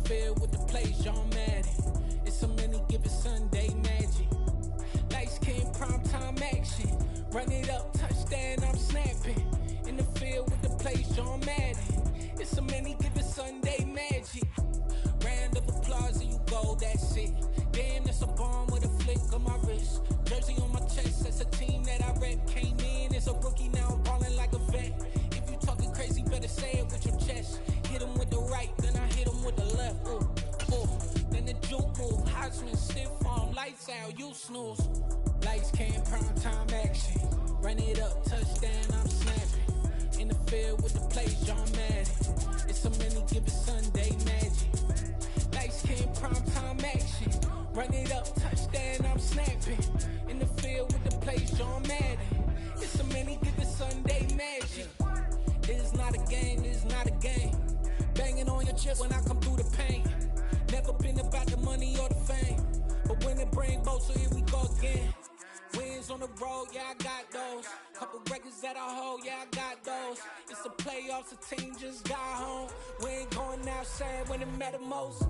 field with the plays, John Madden. It's a many given Sunday magic. Lights came primetime action. Run it up, touchdown, I'm snapping. In the field with the plays, John Madden. It's a many given Sunday magic. Round of applause and you go, that's it. Damn, that's a bomb with a flick on my wrist. Jersey on my chest, that's a team that I rep. Came in as a rookie, now I'm ballin' like a vet. If you talking crazy, better say it with your chest. Hit him with the right, then I hit him with the left. Ooh, ooh. Then the juke move, Heisman, stiff arm, lights out, you snooze. Lights came, prime time action. Run it up, touchdown, I'm snapping. In the field with the plays, John Madden. It's a many given Sunday magic. Lights came, prime time action. Run it up, touchdown, I'm snapping. In the field with the plays, John Madden. It's a many given Sunday magic. It is not a game, it is not a game. Banging on your chest when I come through the pain. Never been about the money or the fame. But when it bring both, so here we go again. Wins on the road, yeah, I got those. Couple records that I hold, yeah, I got those. It's the playoffs, the team just got home. We ain't going outside when it matter most.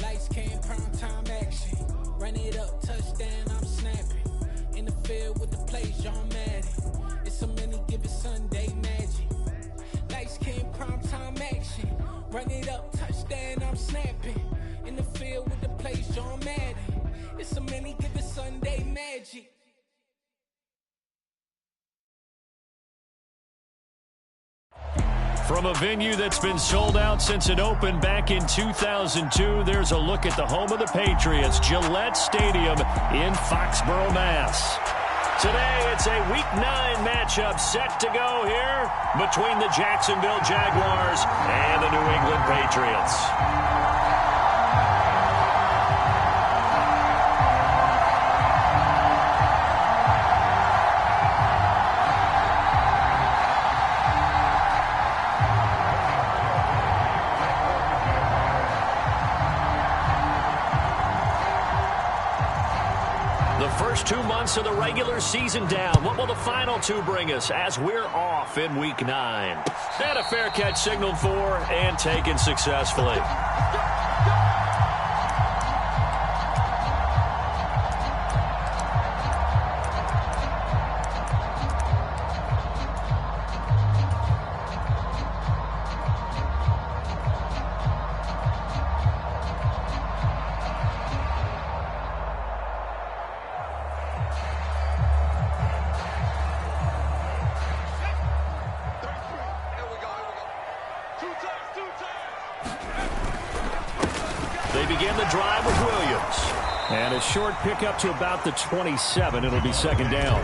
Lights came, prime time action. Run it up, touchdown, I'm snapping. In the field with the plays, John Madden. It's a many given Sunday magic. Lights came, prime time action. Run it up, touchdown, I'm snapping. In the field with the plays, John Madden. It's a many given Sunday magic. From a venue that's been sold out since it opened back in 2002, there's a look at the home of the Patriots, Gillette Stadium in Foxborough, Mass. Today, it's a Week 9 matchup set to go here between the Jacksonville Jaguars and the New England Patriots. First 2 months of the regular season down. What will the final two bring us as we're off in Week 9? And a fair catch signaled for and taken successfully. Short pickup to about the 27. It'll be second down.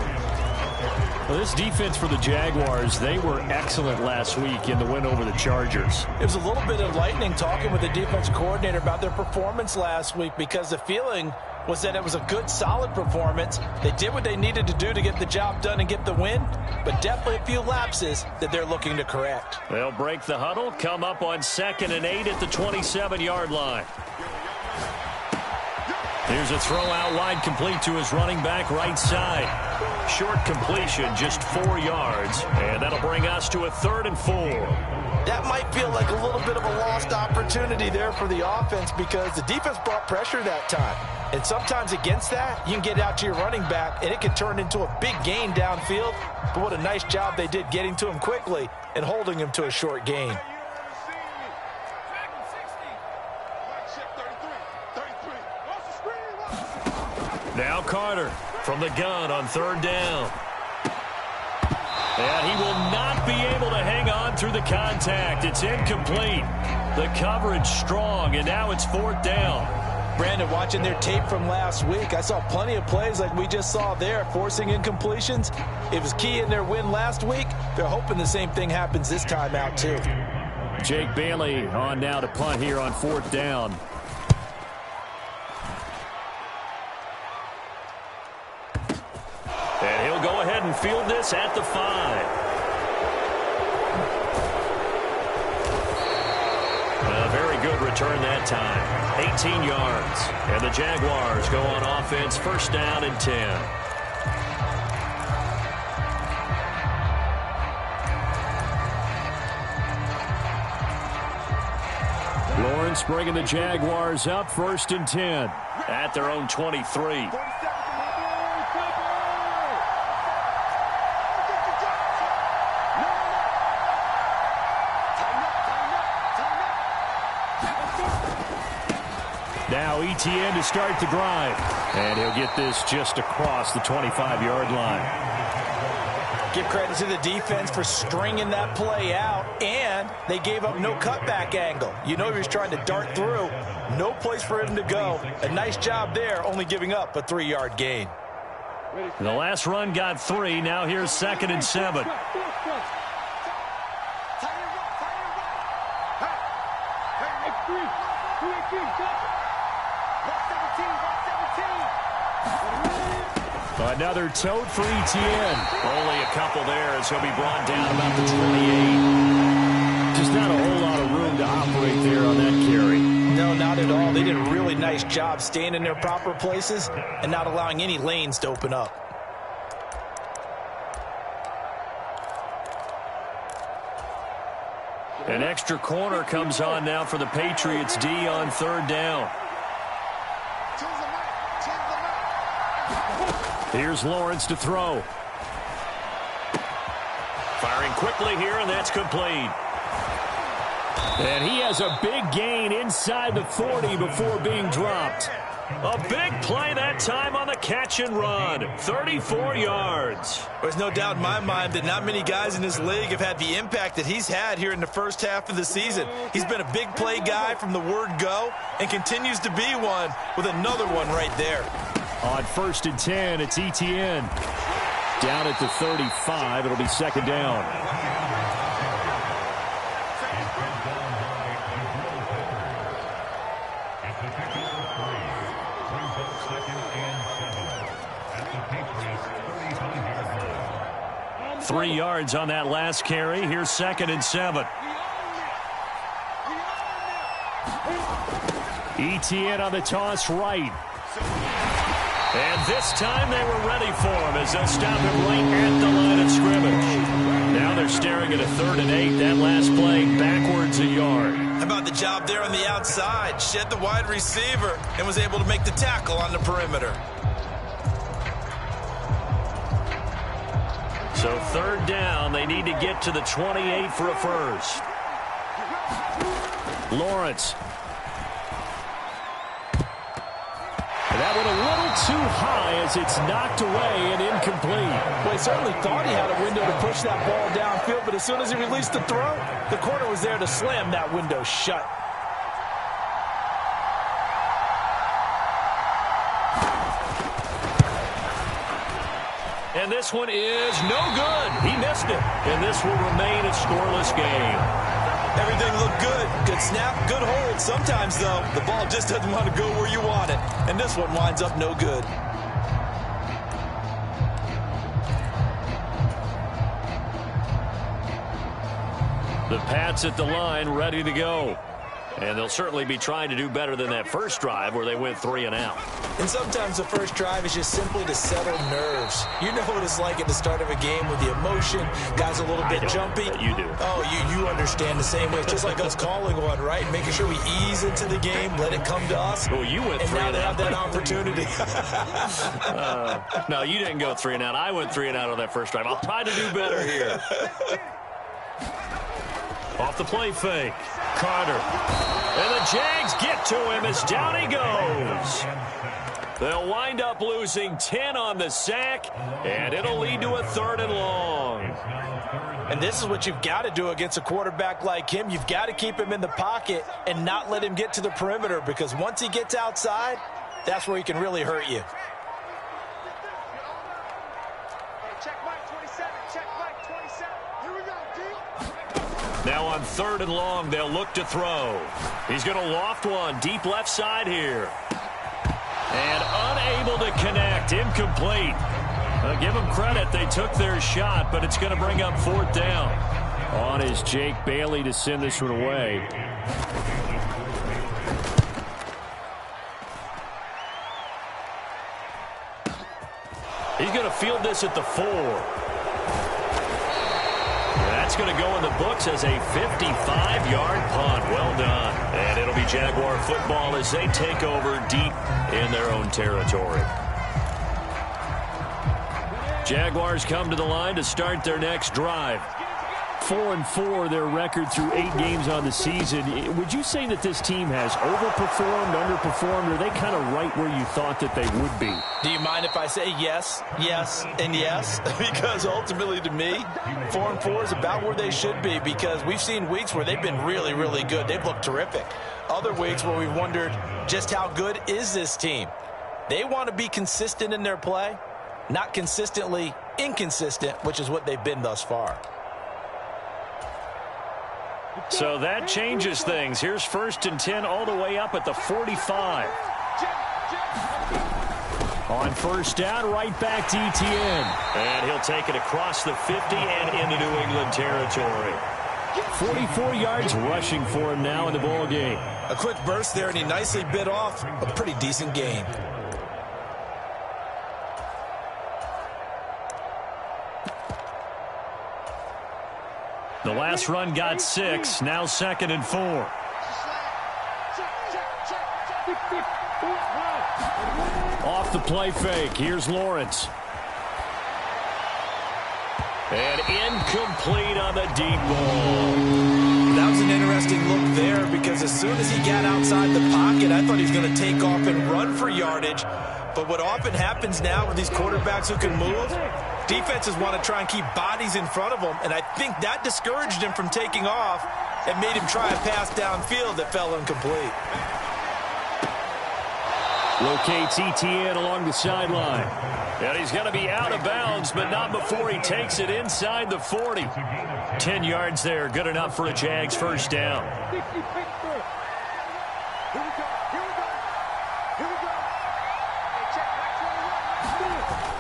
Well, this defense for the Jaguars, they were excellent last week in the win over the Chargers. It was a little bit enlightening talking with the defensive coordinator about their performance last week because the feeling was that it was a good, solid performance. They did what they needed to do to get the job done and get the win, but definitely a few lapses that they're looking to correct. They'll break the huddle, come up on 2nd and 8 at the 27-yard line. Here's a throw out wide, complete to his running back right side. Short completion, just 4 yards, and that'll bring us to a 3rd and 4. That might feel like a little bit of a lost opportunity there for the offense because the defense brought pressure that time. And sometimes against that, you can get out to your running back, and it can turn into a big gain downfield. But what a nice job they did getting to him quickly and holding him to a short gain. Now Carter from the gun on 3rd down. And he will not be able to hang on through the contact. It's incomplete. The coverage strong, and now it's 4th down. Brandon, watching their tape from last week, I saw plenty of plays like we just saw there, forcing incompletions. It was key in their win last week. They're hoping the same thing happens this time out, too. Jake Bailey on now to punt here on 4th down. And he'll go ahead and field this at the 5. A very good return that time. 18 yards. And the Jaguars go on offense, 1st down and 10. pass, bringing the Jaguars up 1st and 10 at their own 23. Now Etienne to start the drive. And he'll get this just across the 25-yard line. Give credit to the defense for stringing that play out, and they gave up no cutback angle. You know he was trying to dart through. No place for him to go. A nice job there, only giving up a 3-yard gain. The last run got 3. Now here's 2nd and 7. Another tote for Etienne. Only a couple there as he'll be brought down about the 28. Just not a whole lot of room to operate there on that carry. No, not at all. They did a really nice job staying in their proper places and not allowing any lanes to open up. An extra corner comes on now for the Patriots D on 3rd down. Here's Lawrence to throw. Firing quickly here, and that's complete. And he has a big gain inside the 40 before being dropped. A big play that time on the catch and run. 34 yards. There's no doubt in my mind that not many guys in this league have had the impact that he's had here in the first half of the season. He's been a big play guy from the word go and continues to be one with another one right there. On 1st and 10, it's Etienne. Down at the 35, it'll be 2nd down. Three yards on that last carry. Here's 2nd and 7. Etienne on the toss right. And this time they were ready for him as they'll stop him right at the line of scrimmage. Now they're staring at a 3rd and 8. That last play backwards a yard. How about the job there on the outside? Shed the wide receiver and was able to make the tackle on the perimeter. So 3rd down, they need to get to the 28 for a first. Lawrence. That went a little too high as it's knocked away and incomplete. Well, he certainly thought he had a window to push that ball downfield, but as soon as he released the throw, the corner was there to slam that window shut. And this one is no good. He missed it. And this will remain a scoreless game. Everything looked good. Good snap, good hold. Sometimes, though, the ball just doesn't want to go where you want it. And this one winds up no good. The Pats at the line, ready to go. And they'll certainly be trying to do better than that first drive where they went 3 and out. And sometimes the first drive is just simply to settle nerves. You know what it's like at the start of a game with the emotion. Guys a little bit jumpy. You do. Oh, you understand the same way. It's just like us calling one, right? Making sure we ease into the game, let it come to us. Well, you went 3 and out. And now they have that opportunity. No, you didn't go 3 and out. I went 3 and out on that first drive. I'll try to do better here. Off the play fake. Carter. And the Jags get to him as down he goes. They'll wind up losing 10 on the sack, and it'll lead to a 3rd and long. And this is what you've got to do against a quarterback like him. You've got to keep him in the pocket and not let him get to the perimeter, because once he gets outside, that's where he can really hurt you. Now on 3rd and long, they'll look to throw. He's going to loft one deep left side here. And unable to connect. Incomplete. Give them credit. They took their shot, but it's going to bring up 4th down. On is Jake Bailey to send this one away. He's going to field this at the 4. that's going to go in the books as a 55-yard punt. Well done. And it'll be Jaguar football as they take over deep in their own territory. Jaguars come to the line to start their next drive. 4-4 their record through 8 games on the season. Would you say that this team has overperformed, underperformed, or are they kind of right where you thought that they would be? Do you mind if I say yes, yes, and yes? Because ultimately to me, 4-4 is about where they should be, because we've seen weeks where they've been really, really good. They've looked terrific. Other weeks where we've wondered just how good is this team. They want to be consistent in their play, not consistently inconsistent, which is what they've been thus far. So that changes things. Here's 1st and 10 all the way up at the 45. On 1st down, right back to Etienne. And he'll take it across the 50 and into New England territory. 44 yards rushing for him now in the ball game. A quick burst there, and he nicely bit off a pretty decent gain. The last run got 6. Now 2nd and 4. Off the play fake. Here's Lawrence. And incomplete on the deep ball. That was an interesting look there, because as soon as he got outside the pocket, I thought he was going to take off and run for yardage. But what often happens now with these quarterbacks who can move, defenses want to try and keep bodies in front of them, and I think that discouraged him from taking off and made him try a pass downfield that fell incomplete. Locates Etienne along the sideline. And he's going to be out of bounds, but not before he takes it inside the 40. 10 yards there, good enough for a Jags 1st down.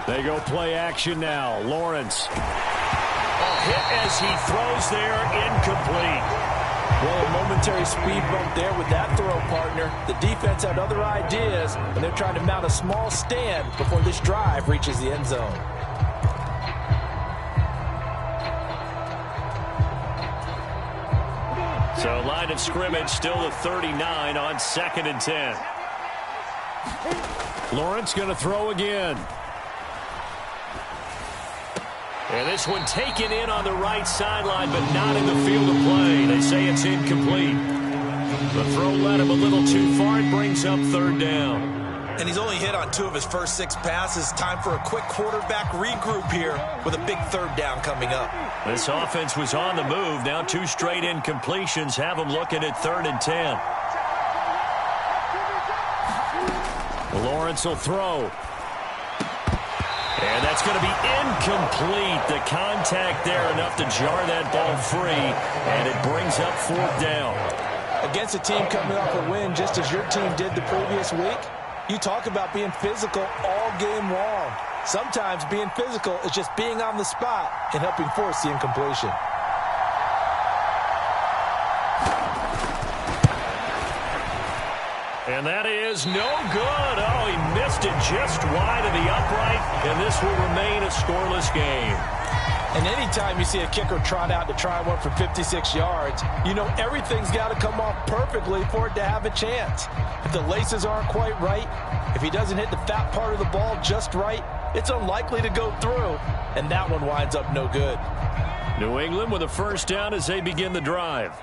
They go play action now. Lawrence. Hit as he throws there, incomplete. Well, a momentary speed bump there with that throw, partner. The defense had other ideas, and they're trying to mount a small stand before this drive reaches the end zone. So line of scrimmage still the 39 on 2nd and 10. Lawrence going to throw again. And this one taken in on the right sideline, but not in the field of play. They say it's incomplete. The throw led him a little too far. It brings up 3rd down. And he's only hit on 2 of his first 6 passes. Time for a quick quarterback regroup here with a big 3rd down coming up. This offense was on the move. Now 2 straight incompletions have them looking at 3rd and 10. Lawrence will throw. And that's going to be incomplete. The contact there enough to jar that ball free, and it brings up 4th down. Against a team coming off a win just as your team did the previous week, you talk about being physical all game long. Sometimes being physical is just being on the spot and helping force the incompletion. And that is no good. Oh, he missed it just wide of the upright, and this will remain a scoreless game. And anytime you see a kicker trot out to try one for 56 yards, you know everything's got to come off perfectly for it to have a chance. If the laces aren't quite right, if he doesn't hit the fat part of the ball just right, it's unlikely to go through, and that one winds up no good. New England with a 1st down as they begin the drive.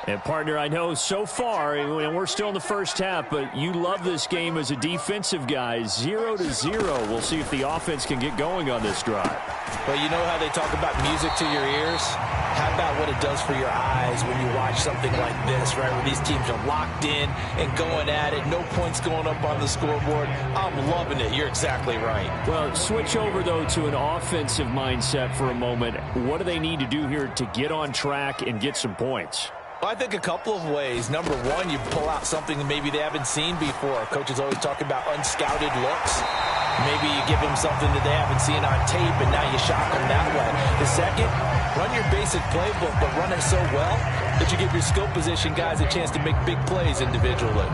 And, partner, I know so far, and we're still in the 1st half, but you love this game as a defensive guy. 0-0. We'll see if the offense can get going on this drive. Well, you know how they talk about music to your ears? How about what it does for your eyes when you watch something like this, right, where these teams are locked in and going at it, no points going up on the scoreboard? I'm loving it. You're exactly right. Well, switch over, though, to an offensive mindset for a moment. What do they need to do here to get on track and get some points? Well, I think a couple of ways. Number one, you pull out something that maybe they haven't seen before. Coaches always talk about unscouted looks. Maybe you give them something that they haven't seen on tape, and now you shock them that way. The second, run your basic playbook, but run it so well that you give your skill position guys a chance to make big plays individually.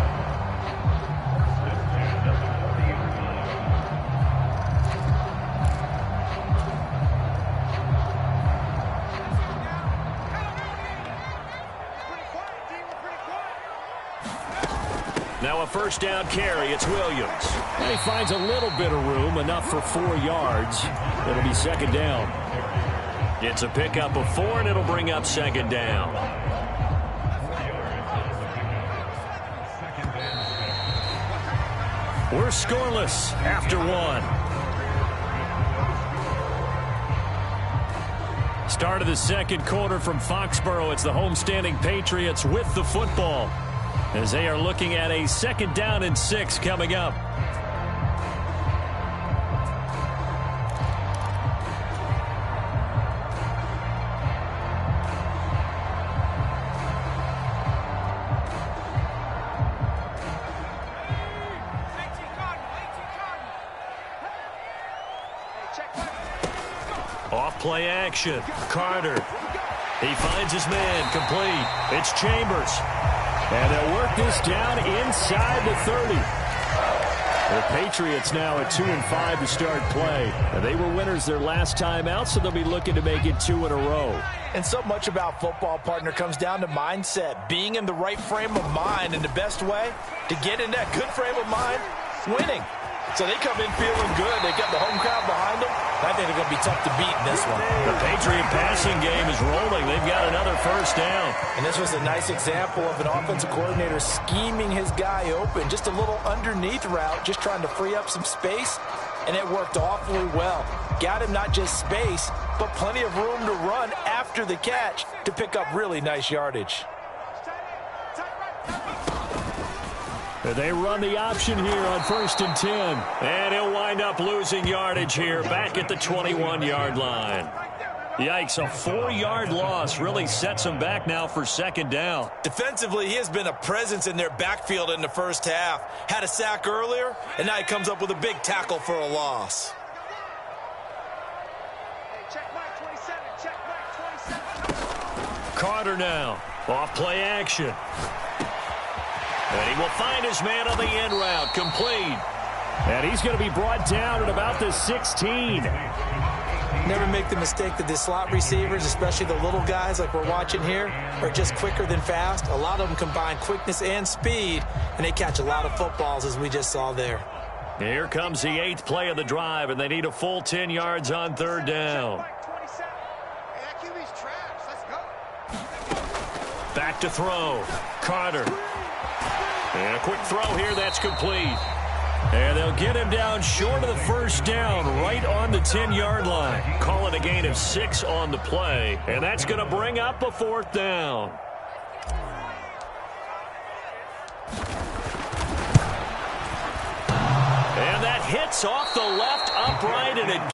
Now a first down carry. It's Williams. And he finds a little bit of room, enough for 4 yards. It'll be second down. It's a pickup of 4, and it'll bring up second down. We're scoreless after 1. Start of the second quarter from Foxborough. It's the homestanding Patriots with the football, as they are looking at a second down and 6 coming up. Off play action. Carter. He finds his man. Complete. It's Chambers. And they'll work this down inside the 30. The Patriots now at 2-5 to start play. And they were winners their last time out, so they'll be looking to make it 2 in a row. And so much about football, partner, comes down to mindset. Being in the right frame of mind, and the best way to get in that good frame of mind, winning. So they come in feeling good. They got the home crowd behind them. I think they're going to be tough to beat in this one. The Patriot passing game is rolling. They've got another first down. And this was a nice example of an offensive coordinator scheming his guy open. Just a little underneath route, just trying to free up some space. And it worked awfully well. Got him not just space, but plenty of room to run after the catch to pick up really nice yardage. They run the option here on 1st and 10. And he'll wind up losing yardage here back at the 21-yard line. Yikes, a 4-yard loss really sets him back now for second down. Defensively, he has been a presence in their backfield in the first half. Had a sack earlier, and now he comes up with a big tackle for a loss. Carter now. Off play action. And he will find his man on the end route. Complete. And he's going to be brought down at about the 16. Never make the mistake that the slot receivers, especially the little guys like we're watching here, are just quicker than fast. A lot of them combine quickness and speed, and they catch a lot of footballs, as we just saw there. Here comes the 8th play of the drive, and they need a full 10 yards on 3rd down. Back to throw. Carter. And a quick throw here, that's complete. And they'll get him down short of the first down, right on the 10-yard line. Call it a gain of 6 on the play, and that's going to bring up a 4th down. And that hits off the left upright, and it